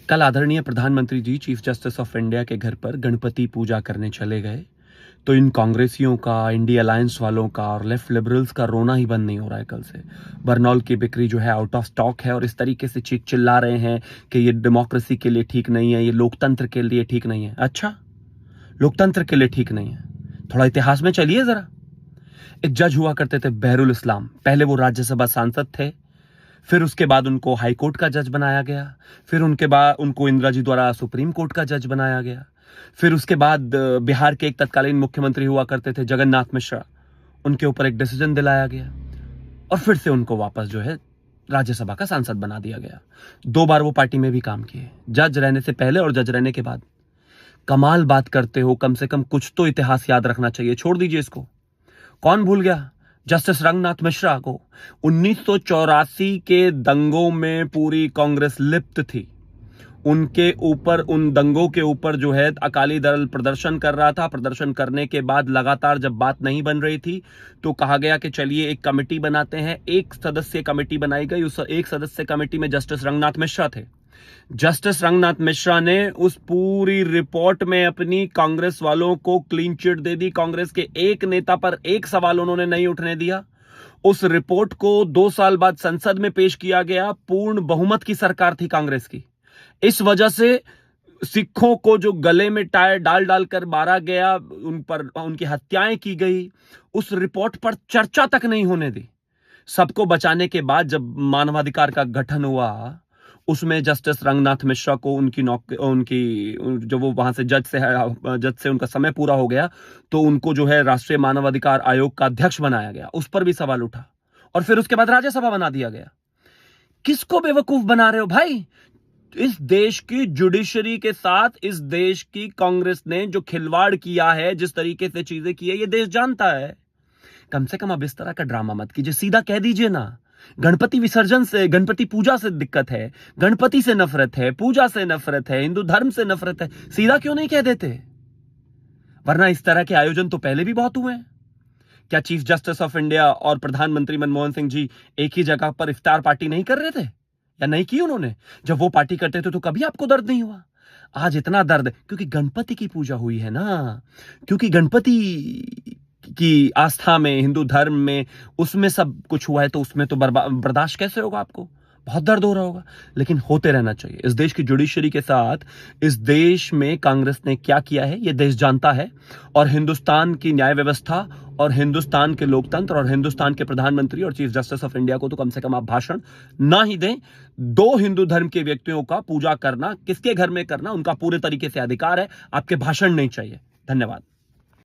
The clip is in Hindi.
कल आदरणीय प्रधानमंत्री जी चीफ जस्टिस ऑफ इंडिया के घर पर गणपति पूजा करने चले गए तो इन कांग्रेसियों का, इंडिया अलायंस वालों का और लेफ्ट लिबरल्स का रोना ही बंद नहीं हो रहा है। कल से बरनौल की बिक्री जो है आउट ऑफ स्टॉक है और इस तरीके से चीख चिल्ला रहे हैं कि ये डेमोक्रेसी के लिए ठीक नहीं है, ये लोकतंत्र के लिए ठीक नहीं है। अच्छा, लोकतंत्र के लिए ठीक नहीं है? थोड़ा इतिहास में चलिए जरा। एक जज हुआ करते थे बहरुल इस्लाम, पहले वो राज्यसभा सांसद थे, फिर उसके बाद उनको हाई कोर्ट का जज बनाया गया, फिर उनके बाद उनको इंदिरा जी द्वारा सुप्रीम कोर्ट का जज बनाया गया, फिर उसके बाद बिहार के एक तत्कालीन मुख्यमंत्री हुआ करते थे जगन्नाथ मिश्रा, उनके ऊपर एक डिसीजन दिलाया गया और फिर से उनको वापस जो है राज्यसभा का सांसद बना दिया गया। 2 बार वो पार्टी में भी काम किए, जज रहने से पहले और जज रहने के बाद। कमाल बात करते हो, कम से कम कुछ तो इतिहास याद रखना चाहिए। छोड़ दीजिए इसको, कौन भूल गया जस्टिस रंगनाथ मिश्रा को? 1984 के दंगों में पूरी कांग्रेस लिप्त थी। उनके ऊपर, उन दंगों के ऊपर जो है अकाली दल प्रदर्शन कर रहा था। प्रदर्शन करने के बाद लगातार जब बात नहीं बन रही थी तो कहा गया कि चलिए एक कमेटी बनाते हैं। 1 सदस्य कमेटी बनाई गई। उस 1 सदस्य कमेटी में जस्टिस रंगनाथ मिश्रा थे। जस्टिस रंगनाथ मिश्रा ने उस पूरी रिपोर्ट में अपनी कांग्रेस वालों को क्लीन चिट दे दी। कांग्रेस के एक नेता पर एक सवाल उन्होंने नहीं उठने दिया। उस रिपोर्ट को 2 साल बाद संसद में पेश किया गया। पूर्ण बहुमत की सरकार थी कांग्रेस की। इस वजह से सिखों को जो गले में टायर डाल डालकर मारा गया, उन पर उनकी हत्याएं की गई, उस रिपोर्ट पर चर्चा तक नहीं होने दी। सबको बचाने के बाद जब मानवाधिकार का गठन हुआ, उसमें जस्टिस रंगनाथ मिश्रा को जो वो वहां से जज से उनका समय पूरा हो गया तो उनको जो है राष्ट्रीय मानवाधिकार आयोग का अध्यक्ष बनाया गया। उस पर भी सवाल उठा और फिर उसके बाद राज्यसभा बना दिया गया। किसको बेवकूफ बना रहे हो भाई? इस देश की जुडिशरी के साथ इस देश की कांग्रेस ने जो खिलवाड़ किया है, जिस तरीके से चीजें की है, ये देश जानता है। कम से कम अब इस तरह का ड्रामा मत कीजिए, सीधा कह दीजिए ना। गणपति विसर्जन से, गणपति पूजा से दिक्कत है, गणपति से नफरत है, पूजा से नफरत है, हिंदू धर्म से नफरत है, सीधा क्यों नहीं कह देते? वरना इस तरह के आयोजन तो पहले भी बहुत हुए हैं। क्या चीफ जस्टिस ऑफ इंडिया और प्रधानमंत्री मनमोहन सिंह जी एक ही जगह पर इफ्तार पार्टी नहीं कर रहे थे? या नहीं की उन्होंने? जब वो पार्टी करते थे तो कभी आपको दर्द नहीं हुआ? आज इतना दर्द क्योंकि गणपति की पूजा हुई है ना, क्योंकि गणपति की आस्था में, हिंदू धर्म में, उसमें सब कुछ हुआ है तो उसमें तो बर्दाश्त कैसे होगा आपको? बहुत दर्द हो रहा होगा। लेकिन होते रहना चाहिए। इस देश की जुडिशरी के साथ इस देश में कांग्रेस ने क्या किया है ये देश जानता है और हिंदुस्तान की न्याय व्यवस्था और हिंदुस्तान के लोकतंत्र और हिंदुस्तान के प्रधानमंत्री और चीफ जस्टिस ऑफ इंडिया को तो कम से कम आप भाषण ना ही दें। 2 हिंदू धर्म के व्यक्तियों का पूजा करना, किसके घर में करना, उनका पूरे तरीके से अधिकार है। आपके भाषण नहीं चाहिए। धन्यवाद।